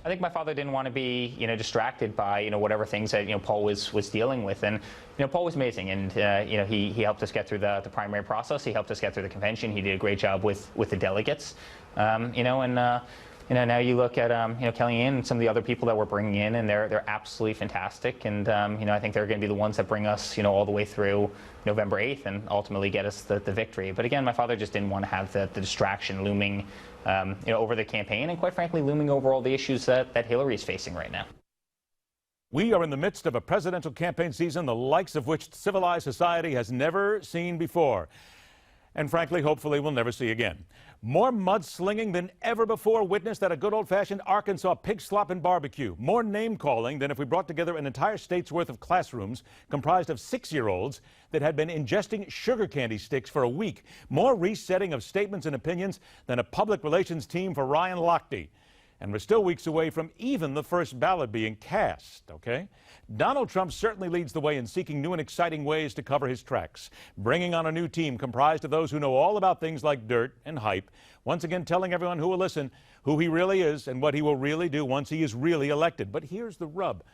I think my father didn't want to be, distracted by, whatever things that, Paul was dealing with. And, Paul was amazing. And, he helped us get through the primary process. He helped us get through the convention. He did a great job with the delegates, now you look at, Kellyanne and some of the other people that we're bringing in, and they're absolutely fantastic. And, I think they're going to be the ones that bring us, all the way through November 8th and ultimately get us the victory. But again, my father just didn't want to have the distraction looming, over the campaign and, quite frankly, looming over all the issues that Hillary is facing right now. We are in the midst of a presidential campaign season, the likes of which civilized society has never seen before. And frankly, hopefully, we'll never see again. More mudslinging than ever before witnessed at a good old-fashioned Arkansas pig slop and barbecue. More name-calling than if we brought together an entire state's worth of classrooms comprised of 6-year-olds that had been ingesting sugar candy sticks for a week. More resetting of statements and opinions than a public relations team for Ryan Lochte. And we're still weeks away from even the first ballot being cast, okay? Donald Trump certainly leads the way in seeking new and exciting ways to cover his tracks, bringing on a new team comprised of those who know all about things like dirt and hype, once again telling everyone who will listen who he really is and what he will really do once he is really elected. But here's the rub.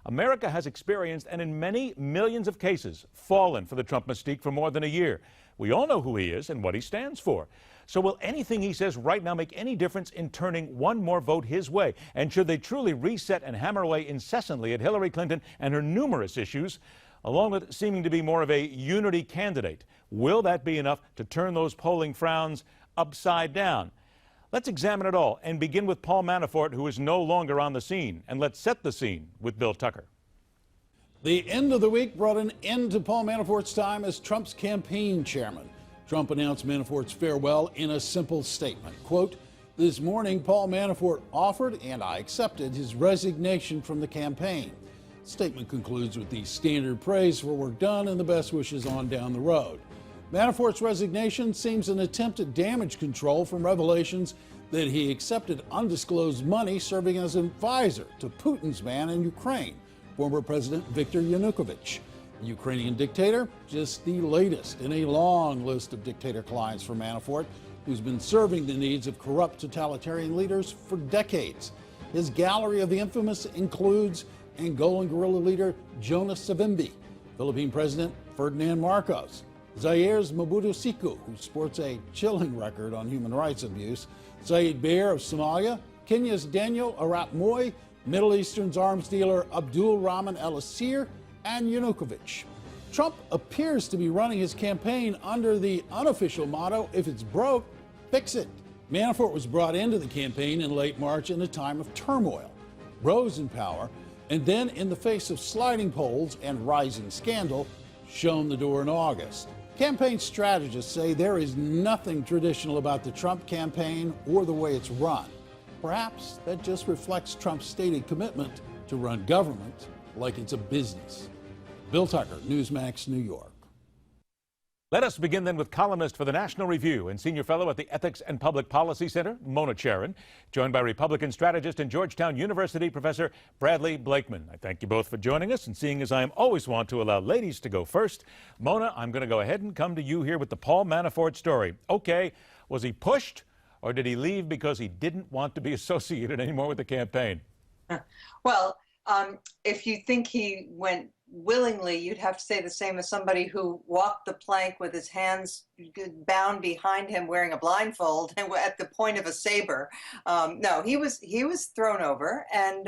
America has experienced, and in many millions of cases, fallen for the Trump mystique for more than a year. We all know who he is and what he stands for. So will anything he says right now make any difference in turning one more vote his way? And should they truly reset and hammer away incessantly at Hillary Clinton and her numerous issues, along with seeming to be more of a unity candidate? Will that be enough to turn those polling frowns upside down? Let's examine it all and begin with Paul Manafort, who is no longer on the scene. And let's set the scene with Bill Tucker. The end of the week brought an end to Paul Manafort's time as Trump's campaign chairman. Trump announced Manafort's farewell in a simple statement. Quote, "This morning, Paul Manafort offered and I accepted his resignation from the campaign." The statement concludes with the standard praise for work done and the best wishes on down the road. Manafort's resignation seems an attempt at damage control from revelations that he accepted undisclosed money serving as an advisor to Putin's man in Ukraine, former President Viktor Yanukovych. The Ukrainian dictator, just the latest in a long list of dictator clients for Manafort, who's been serving the needs of corrupt totalitarian leaders for decades. His gallery of the infamous includes Angolan guerrilla leader Jonas Savimbi, Philippine President Ferdinand Marcos, Zaire's Mobutu Seko, who sports a chilling record on human rights abuse, Zayed Bear of Somalia, Kenya's Daniel Arap Moi, Middle Eastern's arms dealer Abdul Rahman al-Assir, and Yanukovych. Trump appears to be running his campaign under the unofficial motto, if it's broke, fix it. Manafort was brought into the campaign in late March in a time of turmoil, rose in power, and then in the face of sliding polls and rising scandal, shown the door in August. Campaign strategists say there is nothing traditional about the Trump campaign or the way it's run. Perhaps that just reflects Trump's stated commitment to run government like it's a business. Bill Tucker, Newsmax, New York. Let us begin then with columnist for the National Review and senior fellow at the Ethics and Public Policy Center, Mona Charen, joined by Republican strategist and Georgetown University Professor Bradley Blakeman. I thank you both for joining us, and seeing as I always want to allow ladies to go first, Mona, I'm going to go ahead and come to you here with the Paul Manafort story. Okay, was he pushed, or did he leave because he didn't want to be associated anymore with the campaign? Well, if you think he went willingly, you'd have to say the same as somebody who walked the plank with his hands bound behind him wearing a blindfold and at the point of a saber. No, he was thrown over. And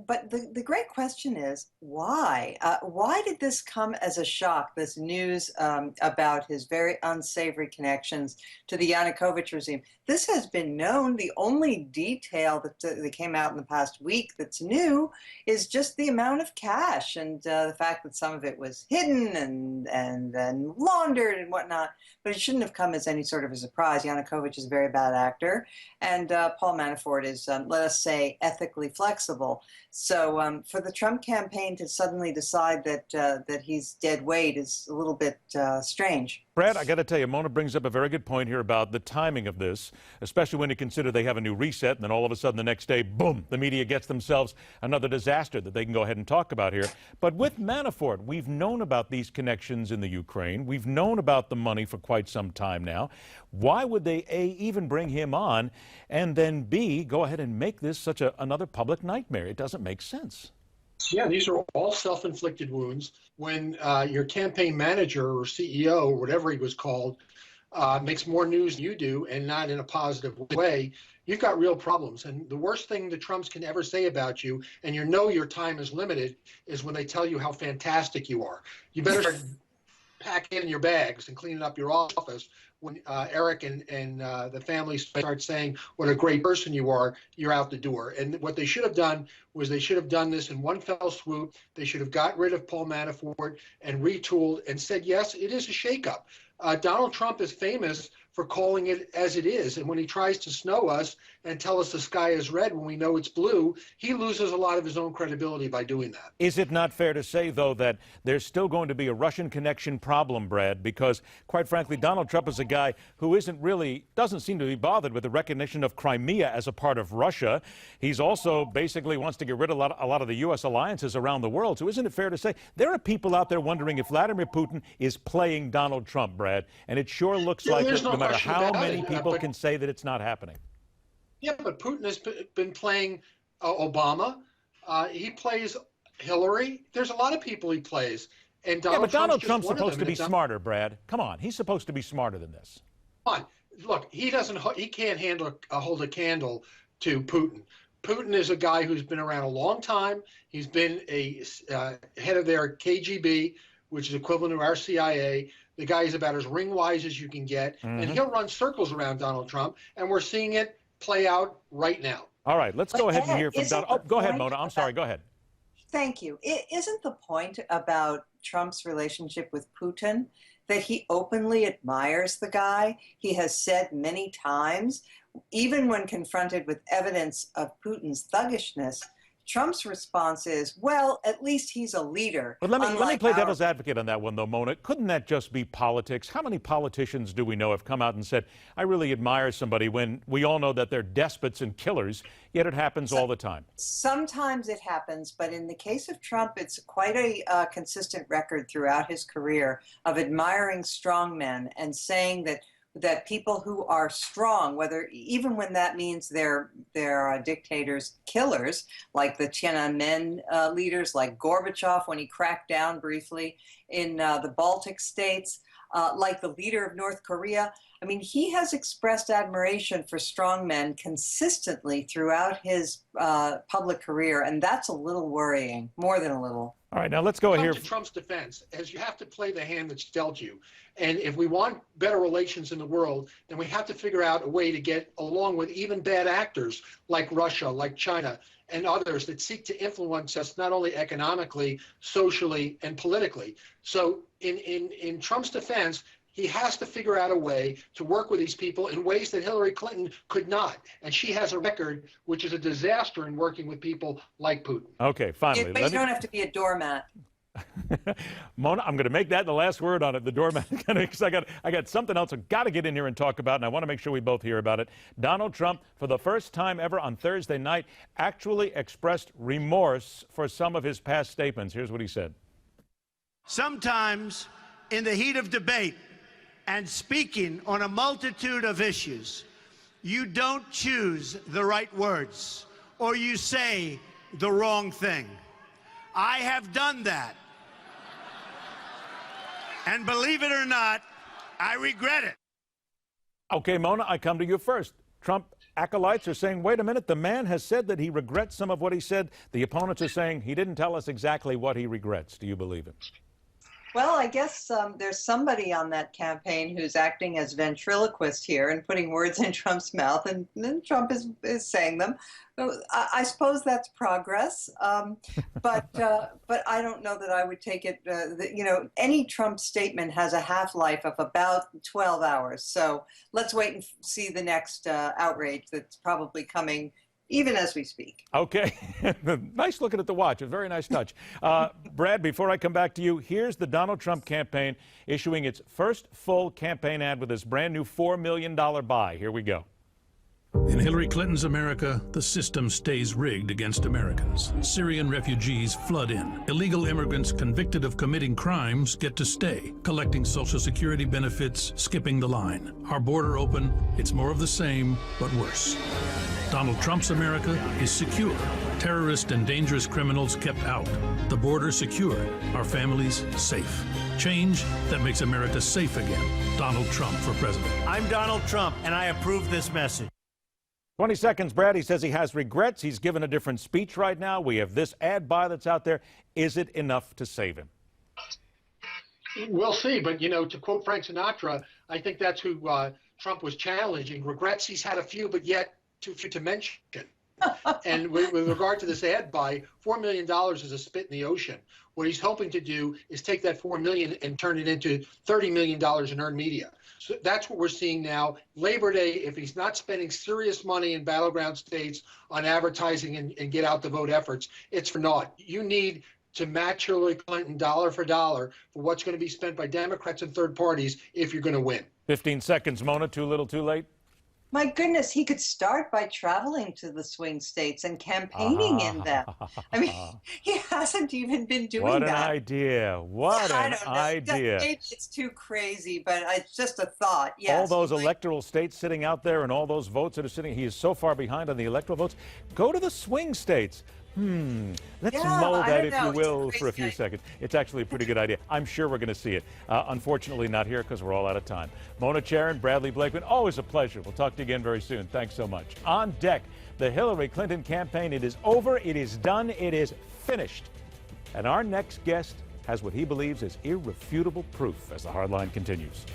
but the great question is, why? Why did this come as a shock, this news about his very unsavory connections to the Yanukovych regime? This has been known. The only detail that came out in the past week that's new is just the amount of cash and the fact that some of it was hidden and laundered and whatnot. But it shouldn't have come as any sort of a surprise. Yanukovych is a very bad actor, and Paul Manafort is, let us say, ethically flexible. people. So for the Trump campaign to suddenly decide that he's dead weight is a little bit strange. Brad, I got to tell you, Mona brings up a very good point here about the timing of this, especially when you consider they have a new reset, and then all of a sudden the next day, boom, the media gets themselves another disaster that they can go ahead and talk about here. But with Manafort, we've known about these connections in the Ukraine. We've known about the money for quite some time now. Why would they, A, even bring him on, and then, B, go ahead and make this such another public nightmare? It doesn't make sense. Yeah, these are all self-inflicted wounds. When your campaign manager or CEO or whatever he was called makes more news than you do, and not in a positive way, you've got real problems. And the worst thing the Trumps can ever say about you, and you know your time is limited, is when they tell you how fantastic you are. You better start packing in your bags and cleaning up your office when Eric and the family start saying what a great person you are. You're out the door. And what they should have done was they should have done this in one fell swoop. They should have got rid of Paul Manafort and retooled and said, yes, it is a shakeup. Donald Trump is famous for calling it as it is. And when he tries to snow us and tell us the sky is red when we know it's blue, he loses a lot of his own credibility by doing that. Is it not fair to say, though, that there's still going to be a Russian connection problem, Brad? Because, quite frankly, Donald Trump is a guy who doesn't seem to be bothered with the recognition of Crimea as a part of Russia. He's also basically wants to get rid of a lot of the U.S. alliances around the world. So isn't it fair to say there are people out there wondering if Vladimir Putin is playing Donald Trump, Brad? And it sure looks like it, no matter how many people can say that it's not happening. Yeah, but Putin has been playing Obama. He plays Hillary. There's a lot of people he plays. And Donald Trump's supposed to be smarter, Brad. Come on, he's supposed to be smarter than this. Come on. Look, he can't hold a candle to Putin. Putin is a guy who's been around a long time. He's been a head of their KGB, which is equivalent to our CIA. The guy is about as ring-wise as you can get, and he'll run circles around Donald Trump, and we're seeing it play out right now. All right, let's go ahead and hear from Donald. Oh, go ahead, Mona. I'm sorry. Go ahead. Thank you. Isn't the point about Trump's relationship with Putin that he openly admires the guy? He has said many times, even when confronted with evidence of Putin's thuggishness, Trump's response is, well, at least he's a leader. But let me play devil's advocate on that one, though, Mona. Couldn't that just be politics? How many politicians do we know have come out and said, I really admire somebody, when we all know that they're despots and killers, yet it happens all the time? Sometimes it happens, but in the case of Trump, it's quite a consistent record throughout his career of admiring strong men and saying that people who are strong, even when that means they're dictators, killers, like the Tiananmen leaders, like Gorbachev when he cracked down briefly in the Baltic states, like the leader of North Korea. I mean, he has expressed admiration for strong men consistently throughout his public career, and that's a little worrying, more than a little. All right, now let's go here. To Trump's defense, as you have to play the hand that's dealt you. And if we want better relations in the world, then we have to figure out a way to get along with even bad actors like Russia, like China, and others that seek to influence us not only economically, socially, and politically. So in Trump's defense, he has to figure out a way to work with these people in ways that Hillary Clinton could not. And she has a record which is a disaster in working with people like Putin. Okay, finally. But you don't have to be a doormat. Mona, I'm going to make that the last word on it, the doormat, because I got something else I've got to get in here and talk about, and I want to make sure we both hear about it. Donald Trump, for the first time ever on Thursday night, actually expressed remorse for some of his past statements. Here's what he said. Sometimes, in the heat of debate and speaking on a multitude of issues, you don't choose the right words, or you say the wrong thing. I have done that. And believe it or not, I regret it. Okay, Mona, I come to you first. Trump acolytes are saying, wait a minute, the man has said that he regrets some of what he said. The opponents are saying he didn't tell us exactly what he regrets. Do you believe him? Well, I guess there's somebody on that campaign who's acting as ventriloquist here and putting words in Trump's mouth, and then Trump is saying them. I suppose that's progress, but I don't know that I would take it. Any Trump statement has a half-life of about 12 hours. So let's wait and see the next outrage that's probably coming even as we speak. Okay. Nice looking at the watch. A very nice touch. Brad, before I come back to you, here's the Donald Trump campaign issuing its first full campaign ad with this brand new $4 million buy. Here we go. In Hillary Clinton's America, the system stays rigged against Americans. Syrian refugees flood in. Illegal immigrants convicted of committing crimes get to stay, collecting Social Security benefits, skipping the line. Our border open, it's more of the same, but worse. Donald Trump's America is secure. Terrorists and dangerous criminals kept out. The border secure. Our families safe. Change that makes America safe again. Donald Trump for president. I'm Donald Trump, and I approve this message. 20 seconds, Brad. He says he has regrets. He's given a different speech right now. We have this ad buy that's out there. Is it enough to save him? We'll see. But, you know, to quote Frank Sinatra, I think that's who Trump was challenging. Regrets, he's had a few, but yet too few to mention. And with regard to this ad buy, $4 million is a spit in the ocean. What he's hoping to do is take that $4 million and turn it into $30 million in earned media. So that's what we're seeing now. Labor Day, if he's not spending serious money in battleground states on advertising and get out the vote efforts, it's for naught. You need to match Hillary Clinton dollar for dollar for what's going to be spent by Democrats and third parties if you're going to win. 15 seconds, Mona. Too little, too late? My goodness, he could start by traveling to the swing states and campaigning in them. I mean, he hasn't even been doing that. What an idea. What an idea. Maybe it's too crazy, but it's just a thought. Yes. All those electoral states sitting out there and all those votes that are sitting, he is so far behind on the electoral votes. Go to the swing states. Let's mull that, if you will, for a few seconds. It's actually a pretty good idea. I'm sure we're going to see it. Unfortunately, not here because we're all out of time. Mona Charen, Bradley Blakeman, always a pleasure. We'll talk to you again very soon. Thanks so much. On deck, the Hillary Clinton campaign. It is over. It is done. It is finished. And our next guest has what he believes is irrefutable proof as the hardline continues.